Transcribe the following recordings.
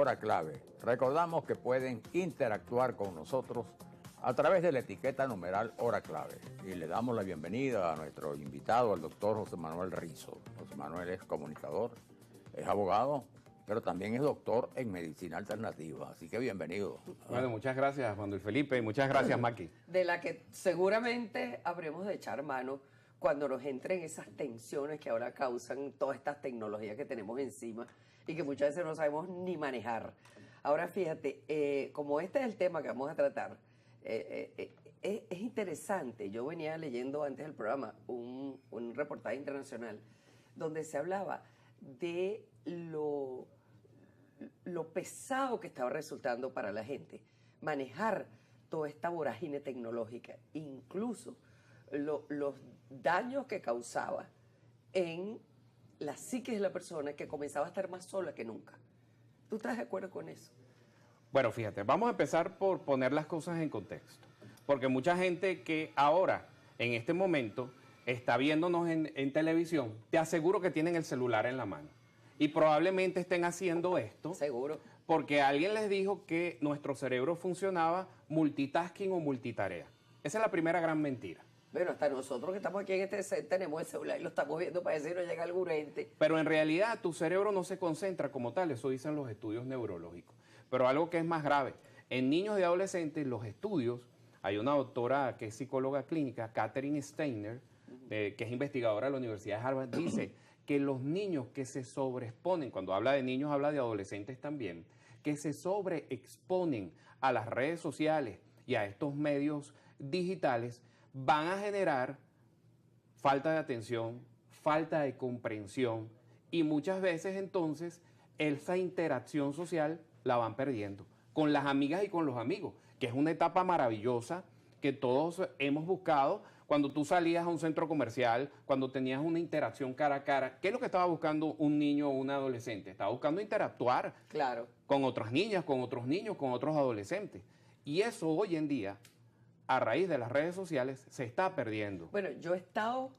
hora clave. Recordamos que pueden interactuar con nosotros a través de la etiqueta numeral hora clave. Y le damos la bienvenida a nuestro invitado, al doctor José Manuel Rizo. José Manuel es comunicador, es abogado, pero también es doctor en medicina alternativa. Así que bienvenido. Bueno, muchas gracias, Manuel Felipe, y muchas gracias, Maki. De la que seguramente habremos de echar mano cuando nos entren esas tensiones que ahora causan todas estas tecnologías que tenemos encima y que muchas veces no sabemos ni manejar. Ahora fíjate, como este es el tema que vamos a tratar, es interesante. Yo venía leyendo antes del programa un reportaje internacional donde se hablaba de lo pesado que estaba resultando para la gente manejar toda esta vorágine tecnológica, incluso los daños que causaba en la psique de la persona, que comenzaba a estar más sola que nunca. ¿Tú estás de acuerdo con eso? Bueno, fíjate, vamos a empezar por poner las cosas en contexto, porque mucha gente que ahora, en este momento, está viéndonos en televisión, te aseguro que tienen el celular en la mano. Y probablemente estén haciendo esto. Seguro. Porque alguien les dijo que nuestro cerebro funcionaba multitasking o multitarea. Esa es la primera gran mentira. Bueno, hasta nosotros que estamos aquí en este set tenemos el celular y lo estamos viendo para decir no llega algún ente. Pero en realidad tu cerebro no se concentra como tal, eso dicen los estudios neurológicos. Pero algo que es más grave, en niños y adolescentes los estudios, hay una doctora que es psicóloga clínica, Catherine Steiner, que es investigadora de la Universidad de Harvard, dice que los niños que se sobreexponen, cuando habla de niños habla de adolescentes también, que se sobreexponen a las redes sociales y a estos medios digitales, van a generar falta de atención, falta de comprensión y muchas veces entonces esa interacción social la van perdiendo con las amigas y con los amigos, que es una etapa maravillosa que todos hemos buscado cuando tú salías a un centro comercial, cuando tenías una interacción cara a cara. ¿Qué es lo que estaba buscando un niño o un adolescente? Estaba buscando interactuar con otras niñas, con otros niños, con otros adolescentes. Y eso hoy en día, a raíz de las redes sociales, se está perdiendo. Bueno, yo he estado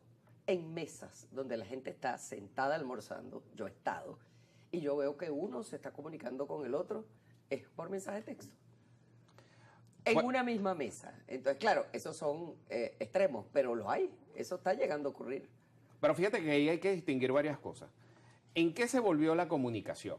en mesas donde la gente está sentada almorzando, yo he estado, y yo veo que uno se está comunicando con el otro, es por mensaje de texto. En una misma mesa. Entonces, claro, esos son extremos, pero los hay. Eso está llegando a ocurrir. Pero fíjate que ahí hay que distinguir varias cosas. ¿En qué se volvió la comunicación?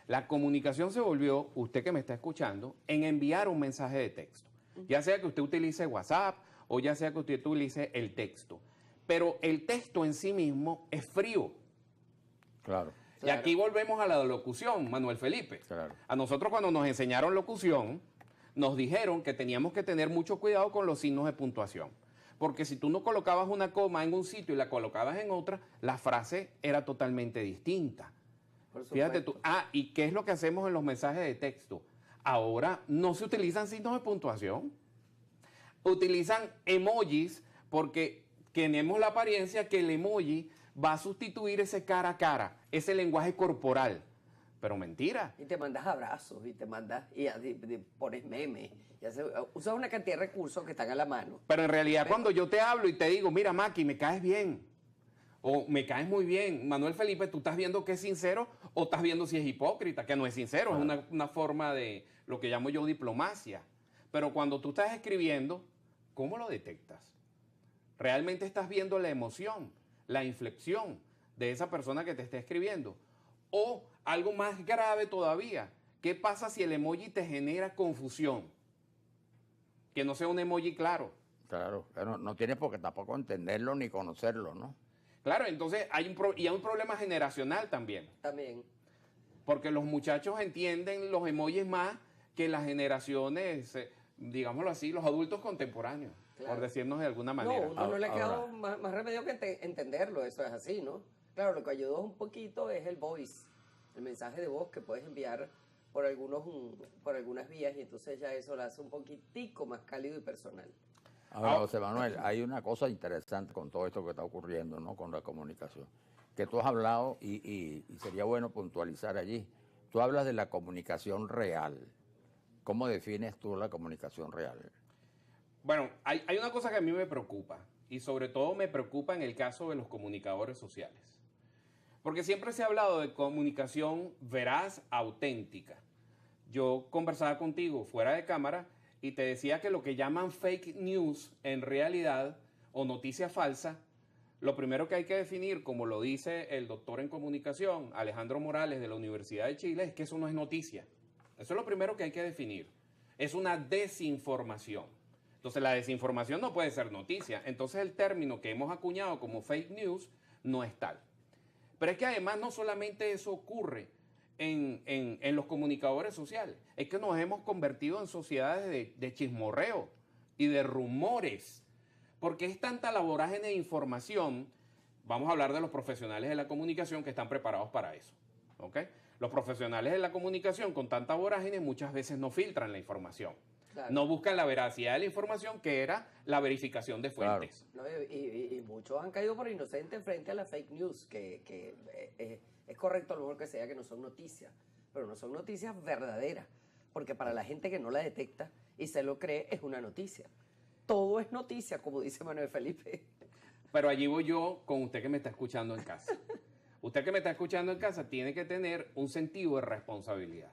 La comunicación se volvió, usted que me está escuchando, en enviar un mensaje de texto. Ya sea que usted utilice WhatsApp o ya sea que usted utilice el texto. Pero el texto en sí mismo es frío. Claro. Y aquí volvemos a la locución, Manuel Felipe. Claro. A nosotros cuando nos enseñaron locución, nos dijeron que teníamos que tener mucho cuidado con los signos de puntuación. Porque si tú no colocabas una coma en un sitio y la colocabas en otra, la frase era totalmente distinta. Fíjate tú. ¿Y qué es lo que hacemos en los mensajes de texto? Ahora no se utilizan signos de puntuación. Utilizan emojis porque tenemos la apariencia que el emoji va a sustituir ese cara a cara, ese lenguaje corporal. Pero mentira. Y te mandas abrazos, y te mandas, y pones memes, usas una cantidad de recursos que están a la mano. Pero en realidad cuando yo te hablo y te digo, mira Maki, me caes bien, o me caes muy bien, Manuel Felipe, ¿tú estás viendo que es sincero o estás viendo si es hipócrita? Que no es sincero, es una forma de lo que llamo yo diplomacia. Pero cuando tú estás escribiendo, ¿cómo lo detectas? ¿Realmente estás viendo la emoción, la inflexión de esa persona que te está escribiendo? O algo más grave todavía, ¿qué pasa si el emoji te genera confusión? Que no sea un emoji claro. Claro, no tienes por qué tampoco entenderlo ni conocerlo, ¿no? Claro, entonces hay un problema generacional también. También. Porque los muchachos entienden los emojis más que las generaciones, digámoslo así, los adultos contemporáneos, por decirnos de alguna manera. No, uno no le ha quedado más remedio que entenderlo, eso es así, ¿no? Claro, lo que ayudó un poquito es el voice, el mensaje de voz que puedes enviar por algunas vías y entonces ya eso lo hace un poquitico más cálido y personal. Ahora, José Manuel, hay una cosa interesante con todo esto que está ocurriendo, ¿no? Con la comunicación, que tú has hablado y sería bueno puntualizar allí. Tú hablas de la comunicación real. ¿Cómo defines tú la comunicación real? Bueno, hay una cosa que a mí me preocupa y sobre todo me preocupa en el caso de los comunicadores sociales. Porque siempre se ha hablado de comunicación veraz, auténtica. yo conversaba contigo fuera de cámara y te decía que lo que llaman fake news en realidad o noticia falsa, lo primero que hay que definir, como lo dice el doctor en comunicación Alejandro Morales de la Universidad de Chile, es que eso no es noticia. Eso es lo primero que hay que definir. Es una desinformación. Entonces la desinformación no puede ser noticia. Entonces el término que hemos acuñado como fake news no es tal. Pero es que además no solamente eso ocurre en los comunicadores sociales, es que nos hemos convertido en sociedades de chismorreo y de rumores, porque es tanta la vorágine de información. Vamos a hablar de los profesionales de la comunicación que están preparados para eso, ¿ok? Los profesionales de la comunicación con tanta vorágine muchas veces no filtran la información. Claro. No buscan la veracidad de la información, que era la verificación de fuentes. Claro. No, y muchos han caído por inocentes frente a la fake news, que es correcto a lo mejor que sea que no son noticias, pero no son noticias verdaderas, porque para la gente que no la detecta y se lo cree, es una noticia. Todo es noticia, como dice Manuel Felipe. Pero allí voy yo con usted que me está escuchando en casa. Usted que me está escuchando en casa tiene que tener un sentido de responsabilidad,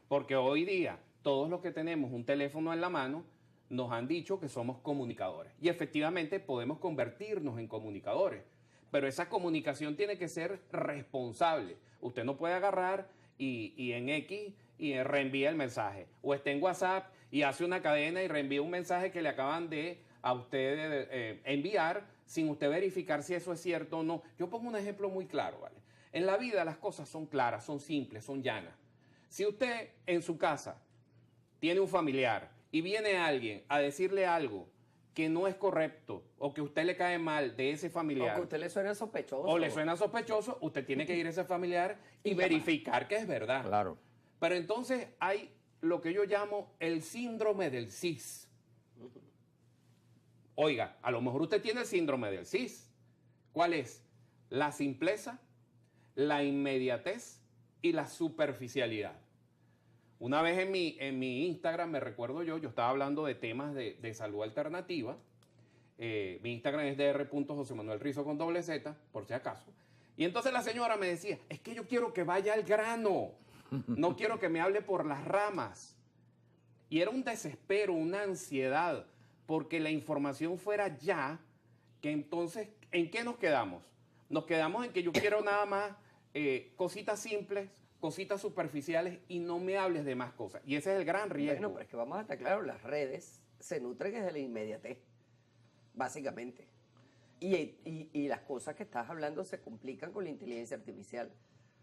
porque hoy día todos los que tenemos un teléfono en la mano nos han dicho que somos comunicadores. Y efectivamente podemos convertirnos en comunicadores. Pero esa comunicación tiene que ser responsable. Usted no puede agarrar y en X y reenvía el mensaje. O está en WhatsApp y hace una cadena y reenvía un mensaje que le acaban de a usted enviar sin usted verificar si eso es cierto o no. Yo pongo un ejemplo muy claro, ¿vale? En la vida las cosas son claras, son simples, son llanas. Si usted en su casa tiene un familiar y viene alguien a decirle algo que no es correcto o que a usted le cae mal de ese familiar. O que a usted le suena sospechoso. O le suena sospechoso, usted tiene que ir a ese familiar y verificar que es verdad. Claro. Pero entonces hay lo que yo llamo el síndrome del cis. Oiga, a lo mejor usted tiene el síndrome del cis. ¿Cuál es? La simpleza, la inmediatez y la superficialidad. Una vez en mi Instagram, me recuerdo yo estaba hablando de temas de salud alternativa. Mi Instagram es dr.josemanuelrizo con doble Z, por si acaso. Y entonces la señora me decía, es que yo quiero que vaya al grano, no quiero que me hable por las ramas. Y era un desespero, una ansiedad, porque la información fuera ya, que entonces, ¿en qué nos quedamos? Nos quedamos en que yo quiero nada más cositas simples, cositas superficiales y no me hables de más cosas. Y ese es el gran riesgo. Bueno, pero es que vamos a estar claros, las redes se nutren desde la inmediatez, básicamente. Y las cosas que estás hablando se complican con la inteligencia artificial,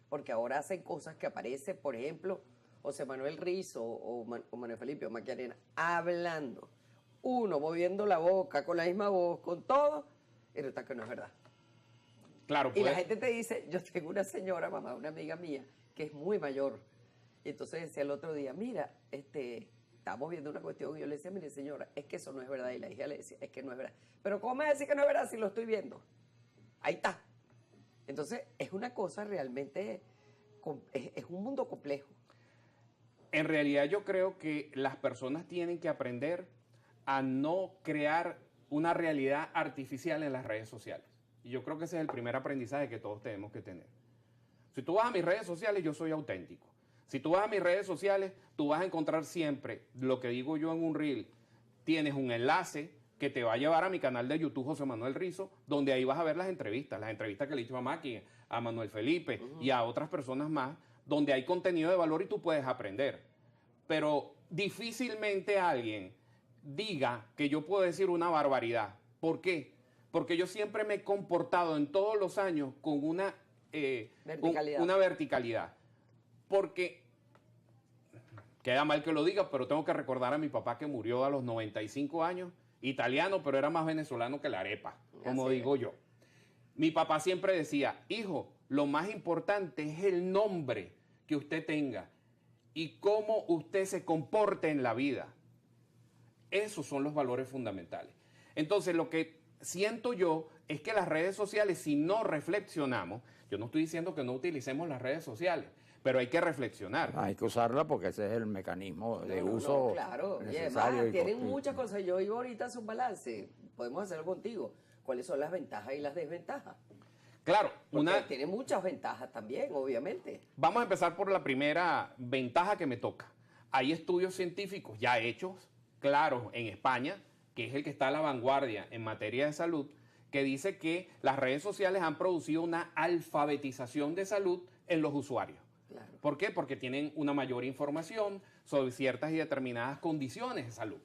porque ahora hacen cosas que aparecen, por ejemplo, José Manuel Rizo o Manuel Felipe o Macarena hablando, uno moviendo la boca con la misma voz, con todo, y resulta que no es verdad. Claro, y la gente te dice, yo tengo una señora, mamá, una amiga mía, que es muy mayor. Y entonces decía el otro día, mira, estamos viendo una cuestión. Y yo le decía, mire señora, es que eso no es verdad. Y la hija le decía, es que no es verdad. Pero ¿cómo me va a decir que no es verdad si lo estoy viendo? Ahí está. Entonces es una cosa realmente, es un mundo complejo. En realidad yo creo que las personas tienen que aprender a no crear una realidad artificial en las redes sociales. Y yo creo que ese es el primer aprendizaje que todos tenemos que tener. Si tú vas a mis redes sociales, yo soy auténtico. Si tú vas a mis redes sociales, tú vas a encontrar siempre lo que digo yo en un reel. Tienes un enlace que te va a llevar a mi canal de YouTube, José Manuel Rizo, donde ahí vas a ver las entrevistas que le he hecho a Maki, a Manuel Felipe y a otras personas más, donde hay contenido de valor y tú puedes aprender. Pero difícilmente alguien diga que yo puedo decir una barbaridad. ¿Por qué? Porque yo siempre me he comportado en todos los años con una verticalidad. Porque, queda mal que lo diga, pero tengo que recordar a mi papá que murió a los 95 años, italiano, pero era más venezolano que la arepa, como digo yo. Mi papá siempre decía, hijo, lo más importante es el nombre que usted tenga y cómo usted se comporte en la vida. Esos son los valores fundamentales. Entonces, lo que siento yo es que las redes sociales, si no reflexionamos, yo no estoy diciendo que no utilicemos las redes sociales, pero hay que reflexionar. Hay que usarla porque ese es el mecanismo de uso claro. necesario. Y además, tienen muchas cosas. Yo iba ahorita a hacer un balance. Podemos hacerlo contigo. ¿Cuáles son las ventajas y las desventajas? Claro. Tiene muchas ventajas también, obviamente. Vamos a empezar por la primera ventaja que me toca. hay estudios científicos ya hechos, claros, en España, que es el que está a la vanguardia en materia de salud, que dice que las redes sociales han producido una alfabetización de salud en los usuarios. Claro. ¿Por qué? Porque tienen una mayor información sobre ciertas y determinadas condiciones de salud.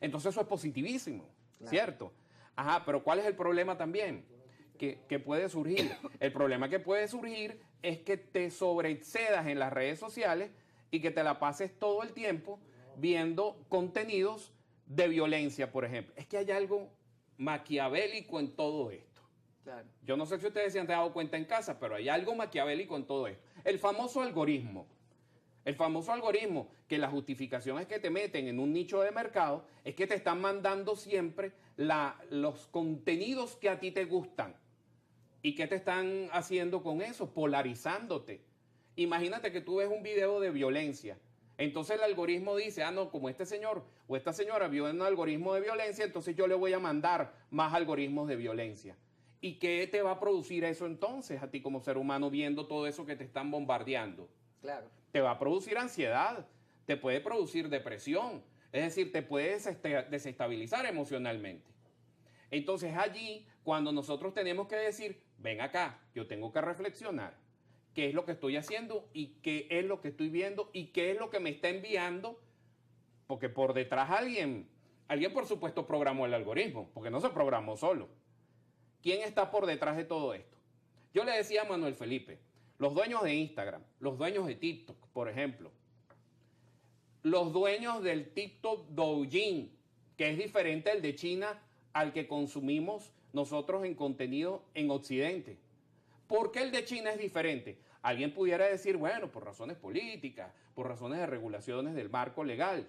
Entonces eso es positivísimo, Claro. ¿cierto? Ajá, pero ¿cuál es el problema también que puede surgir? El problema que puede surgir es que te sobreexcedas en las redes sociales y que te la pases todo el tiempo viendo contenidos de violencia, por ejemplo. Es que hay algo maquiavélico en todo esto. Claro. Yo no sé si ustedes se han dado cuenta en casa, pero hay algo maquiavélico en todo esto. El famoso algoritmo. El famoso algoritmo, que la justificación es que te meten en un nicho de mercado, es que te están mandando siempre los contenidos que a ti te gustan. ¿Y qué te están haciendo con eso? Polarizándote. Imagínate que tú ves un video de violencia. Entonces el algoritmo dice, ah, no, como este señor o esta señora vio un algoritmo de violencia, entonces yo le voy a mandar más algoritmos de violencia. ¿Y qué te va a producir eso entonces a ti como ser humano viendo todo eso que te están bombardeando? Claro. Te va a producir ansiedad, te puede producir depresión, es decir, te puede desestabilizar emocionalmente. Entonces allí, cuando nosotros tenemos que decir, ven acá, yo tengo que reflexionar qué es lo que estoy haciendo y qué es lo que estoy viendo y qué es lo que me está enviando, porque por detrás alguien por supuesto programó el algoritmo, porque no se programó solo. ¿Quién está por detrás de todo esto? Yo le decía a Manuel Felipe, los dueños de Instagram, los dueños de TikTok, por ejemplo, los dueños del TikTok Douyin, que es diferente al de China al que consumimos nosotros en contenido en Occidente. ¿Por qué el de China es diferente? Alguien pudiera decir, bueno, por razones políticas, por razones de regulaciones del marco legal,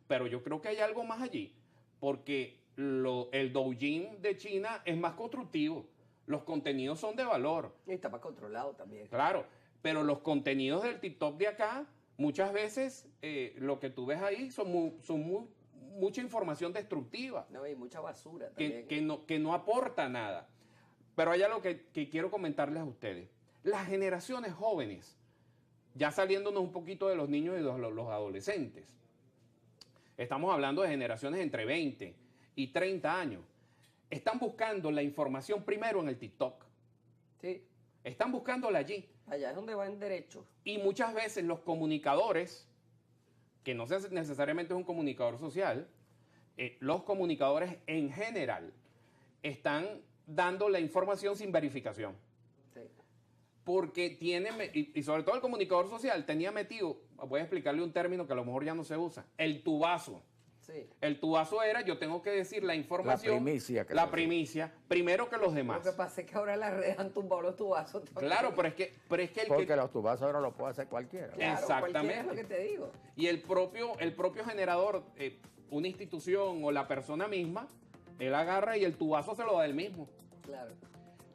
pero yo creo que hay algo más allí, porque el Douyin de China es más constructivo, los contenidos son de valor. Y está más controlado también. Claro, pero los contenidos del TikTok de acá, muchas veces lo que tú ves ahí son mucha información destructiva. No, y mucha basura también. Que no aporta nada. Pero hay algo que quiero comentarles a ustedes. Las generaciones jóvenes, ya saliéndonos un poquito de los niños y los adolescentes, estamos hablando de generaciones entre 20 y 30 años, están buscando la información primero en el TikTok. Sí. Están buscándola allí. Allá es donde van derechos. Y muchas veces los comunicadores, que no necesariamente es un comunicador social, los comunicadores en general están dando la información sin verificación. Sí. Porque y sobre todo el comunicador social tenía metido, voy a explicarle un término que a lo mejor ya no se usa, el tubazo. Sí. El tubazo era, yo tengo que decir la información, La primicia, primero que los demás. Lo que pasa es que ahora las redes han tumbado los tubazos. Claro, pero es que Porque los tubazos ahora los puede hacer cualquiera. Claro, Exactamente. cualquiera es lo que te digo. Y el propio generador, una institución o la persona misma, él agarra y el tubazo se lo da él mismo. Claro.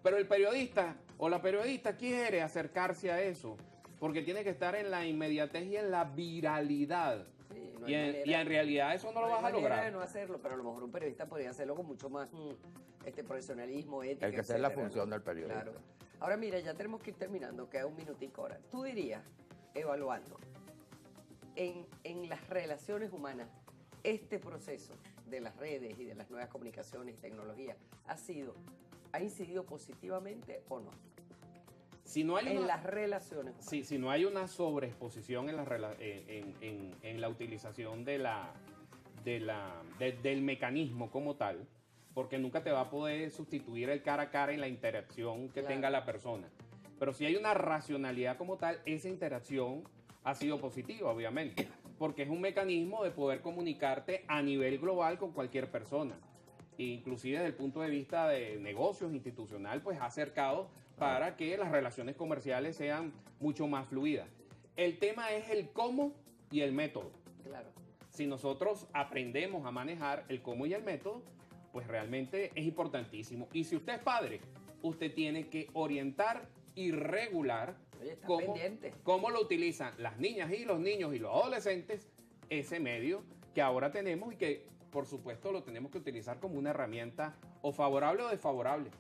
Pero el periodista o la periodista quiere acercarse a eso, porque tiene que estar en la inmediatez y en la viralidad. Sí, no Y hay en manera- realidad eso no lo hay vas a manera lograr. de no hacerlo, pero a lo mejor un periodista podría hacerlo con mucho más profesionalismo, ética. Hay que hacer la etcétera, función ¿no? del periodista. Claro. Ahora mira, ya tenemos que ir terminando, queda un minutico ahora. Tú dirías, evaluando, en las relaciones humanas, este proceso de las redes y de las nuevas comunicaciones y tecnologías ha incidido positivamente o no? Si no hay En una- las relaciones humanas. si no hay una sobreexposición en la utilización del mecanismo como tal, porque nunca te va a poder sustituir el cara a cara en la interacción que Claro. tenga la persona. Pero si hay una racionalidad como tal, esa interacción ha sido positiva, obviamente, porque es un mecanismo de poder comunicarte a nivel global con cualquier persona. E inclusive desde el punto de vista de negocios institucional, pues ha acercado para que las relaciones comerciales sean mucho más fluidas. El tema es el cómo y el método. Claro. Si nosotros aprendemos a manejar el cómo y el método, pues realmente es importantísimo. Y si usted es padre, usted tiene que orientar y regular Oye, está pendiente. cómo lo utilizan las niñas y los niños y los adolescentes ese medio que ahora tenemos y que por supuesto lo tenemos que utilizar como una herramienta o favorable o desfavorable.